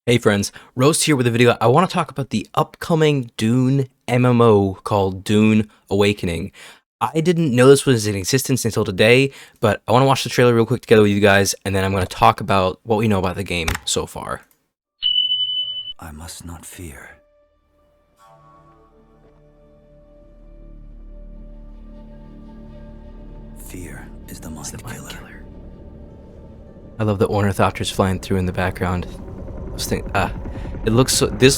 Hey friends, Roast here with a video. I want to talk about the upcoming Dune MMO called Dune Awakening. I didn't know this was in existence until today, but I want to watch the trailer real quick together with you guys, and then I'm going to talk about what we know about the game so far. I must not fear. Fear is the mind killer. I love the ornithopters flying through in the background. This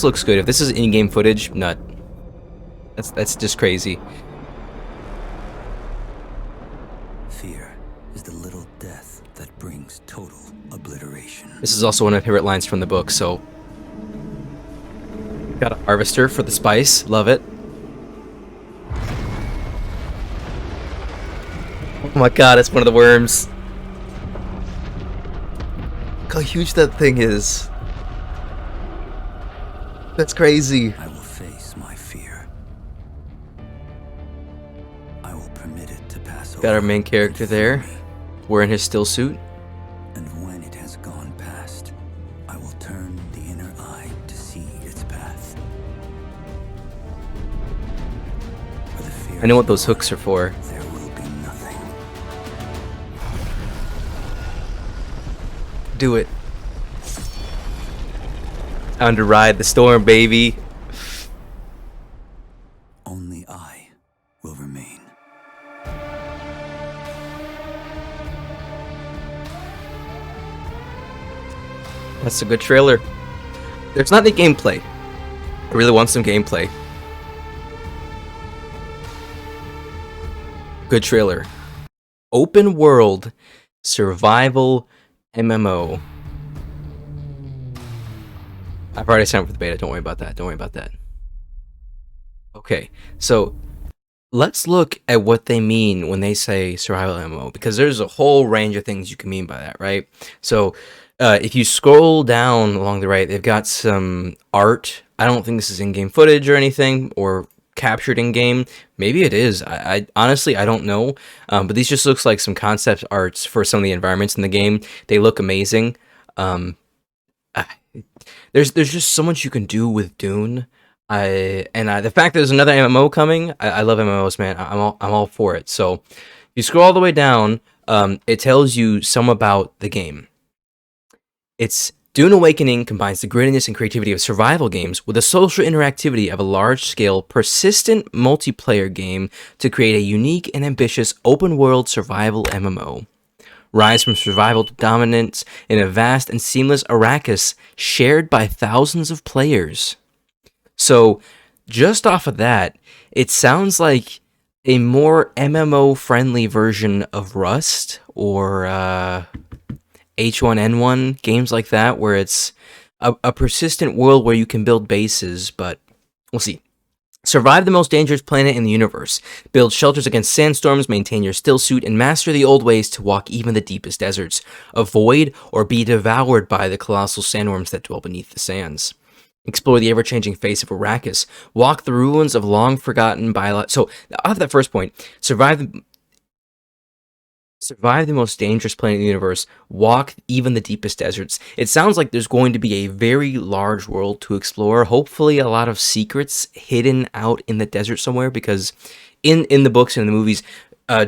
looks good. If this is in-game footage, nut. That's just crazy. Fear is the little death that brings total obliteration. This is also one of my favorite lines from the book, so... Got a harvester for the spice. Love it. Oh my god, it's one of the worms. Look how huge that thing is. That's crazy. I will face my fear. I will permit it to pass over. Got our main character there, wearing his still suit. And when it has gone past, I will turn the inner eye to see its path. For the fear I know what those hooks are for. there will be nothing. Do it. Time to ride the storm, baby. Only I will remain. That's a good trailer. There's not any gameplay. I really want some gameplay. Good trailer. Open world survival MMO. I've already signed up for the beta. Don't worry about that. Don't worry about that. Okay, so let's look at what they mean when they say survival MMO, because there's a whole range of things you can mean by that, right? So if you scroll down along the right, they've got some art. I don't think this is in-game footage or anything, or captured in-game. Maybe it is. I honestly, I don't know. But these just looks like some concept arts for some of the environments in the game. They look amazing. There's just so much you can do with Dune. The fact that there's another MMO coming, I love MMOs, man. I'm all for it. So if you scroll all the way down, it tells you some about the game. It's Dune Awakening combines the grittiness and creativity of survival games with the social interactivity of a large-scale, persistent multiplayer game to create a unique and ambitious open-world survival MMO. Rise from survival to dominance in a vast and seamless Arrakis shared by thousands of players. So, just off of that, it sounds like a more MMO-friendly version of Rust or H1N1, games like that, where it's a persistent world where you can build bases, but we'll see. Survive the most dangerous planet in the universe. Build shelters against sandstorms, maintain your still suit, and master the old ways to walk even the deepest deserts. Avoid or be devoured by the colossal sandworms that dwell beneath the sands. Explore the ever-changing face of Arrakis. Walk the ruins of long-forgotten So, off that first point, survive the most dangerous planet in the universe. Walk even the deepest deserts. It sounds like there's going to be a very large world to explore. Hopefully a lot of secrets hidden out in the desert somewhere, because in the books and in the movies,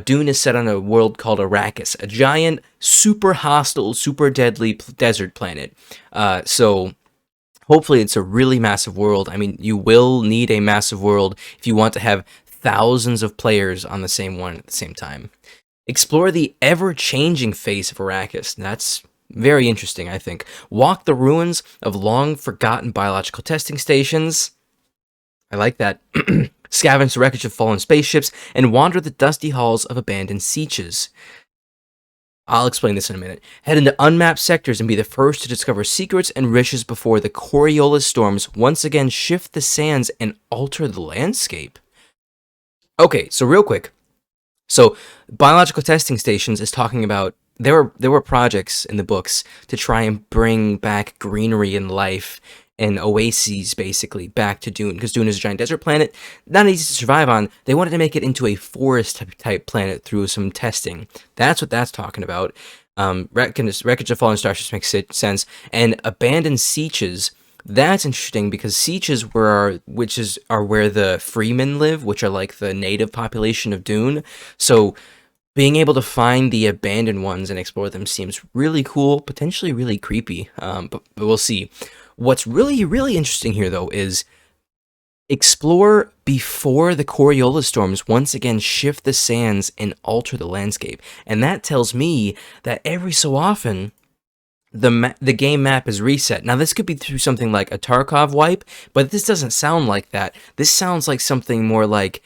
Dune is set on a world called Arrakis, a giant, super hostile, super deadly desert planet. So hopefully it's a really massive world. I mean, you will need a massive world if you want to have thousands of players on the same one at the same time. Explore the ever-changing face of Arrakis. That's very interesting, I think. Walk the ruins of long-forgotten biological testing stations. I like that. Scavenge the wreckage of fallen spaceships, and wander the dusty halls of abandoned sieges. I'll explain this in a minute. Head into unmapped sectors and be the first to discover secrets and riches before the Coriolis storms once again shift the sands and alter the landscape. Okay, so real quick. So, biological testing stations is talking about there were projects in the books to try and bring back greenery and life and oases, basically, back to Dune, because Dune is a giant desert planet, not easy to survive on. They wanted to make it into a forest type planet through some testing. That's what that's talking about. Wreckage of Fallen Stars just makes sense. And abandoned sieges. That's interesting because sieges are where the freemen live, which are like the native population of Dune. So being able to find the abandoned ones and explore them seems really cool, potentially really creepy. But we'll see. What's really, really interesting here, though, is explore before the Coriolis storms once again shift the sands and alter the landscape. And that tells me that every so often, the game map is reset. Now, this could be through something like a Tarkov wipe, but this doesn't sound like that. This sounds like something more like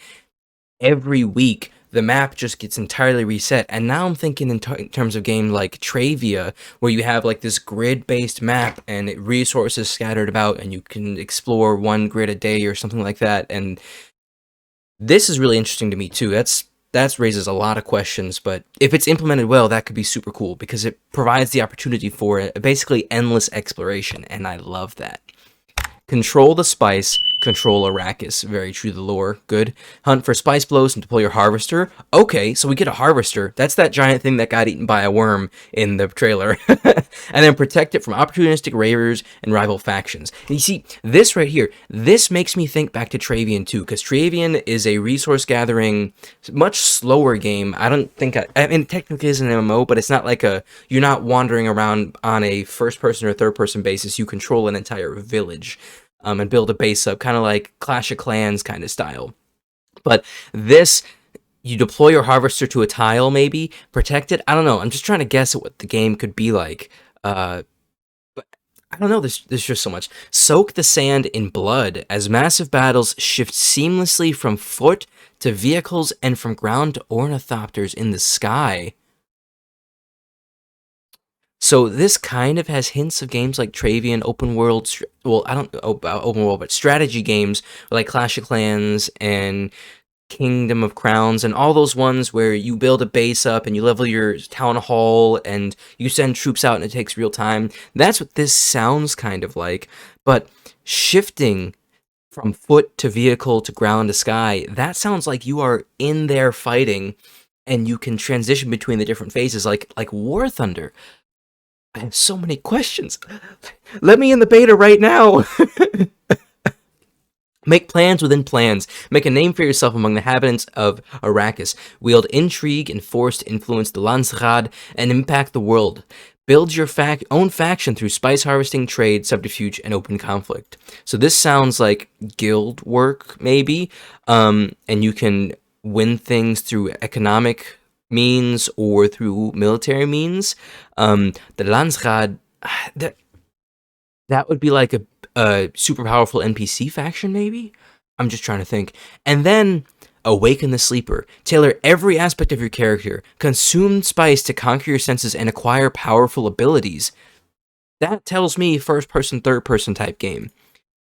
every week the map just gets entirely reset. And now I'm thinking in terms of game like Travia, where you have like this grid-based map and resources scattered about, and you can explore one grid a day or something like that. And this is really interesting to me too. That raises a lot of questions, but if it's implemented well, that could be super cool because it provides the opportunity for basically endless exploration, and I love that. Control the spice, control Arrakis. Very true to the lore. Good. Hunt for spice blows and deploy your harvester. Okay, so we get a harvester. That's that giant thing that got eaten by a worm in the trailer. And then protect it from opportunistic raiders and rival factions. And you see, this right here, this makes me think back to Travian too, because Travian is a resource gathering, much slower game. I don't think, I mean, technically it's an MMO, but it's not like you're not wandering around on a first person or third person basis. You control an entire village. And build a base up, kind of like Clash of Clans kind of style. But this, you deploy your harvester to a tile, maybe, protect it. I don't know. I'm just trying to guess at what the game could be like. But I don't know. There's just so much. Soak the sand in blood as massive battles shift seamlessly from foot to vehicles and from ground to ornithopters in the sky. So this kind of has hints of games like Travian, open world, well, I don't know about open world, but strategy games like Clash of Clans and Kingdom of Crowns and all those ones where you build a base up and you level your town hall and you send troops out and it takes real time. That's what this sounds kind of like, but shifting from foot to vehicle to ground to sky, that sounds like you are in there fighting and you can transition between the different phases like War Thunder. I have so many questions. Let me in the beta right now. Make plans within plans. Make a name for yourself among the inhabitants of Arrakis. Wield intrigue and force to influence the Landsraad and impact the world. Build your own faction through spice harvesting, trade, subterfuge, and open conflict. So this sounds like guild work, maybe. And you can win things through economic means or through military means. The Landsraad, that would be like a super powerful NPC faction, maybe? I'm just trying to think. And then awaken the sleeper. Tailor every aspect of your character. Consume spice to conquer your senses and acquire powerful abilities. That tells me first-person, third-person type game.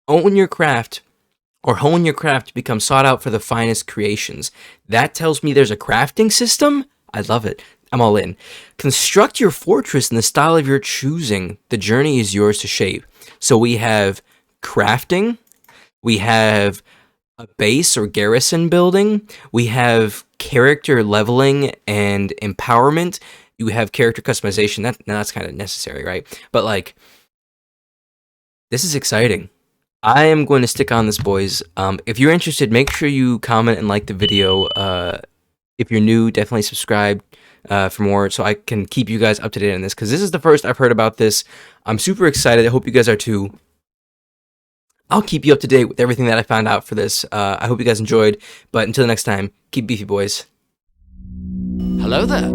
Own your craft, or hone your craft to become sought out for the finest creations. That tells me there's a crafting system? I love it. I'm all in. Construct your fortress in the style of your choosing. The journey is yours to shape. So we have crafting. We have a base or garrison building. We have character leveling and empowerment. You have character customization. That's kind of necessary, right? But like, this is exciting. I am going to stick on this, boys. If you're interested, make sure you comment and like the video. If you're new, definitely subscribe for more so I can keep you guys up to date on this, because this is the first I've heard about this. I'm super excited. I hope you guys are too. I'll keep you up to date with everything that I found out for this. I hope you guys enjoyed, but until next time, keep beefy, boys. Hello there.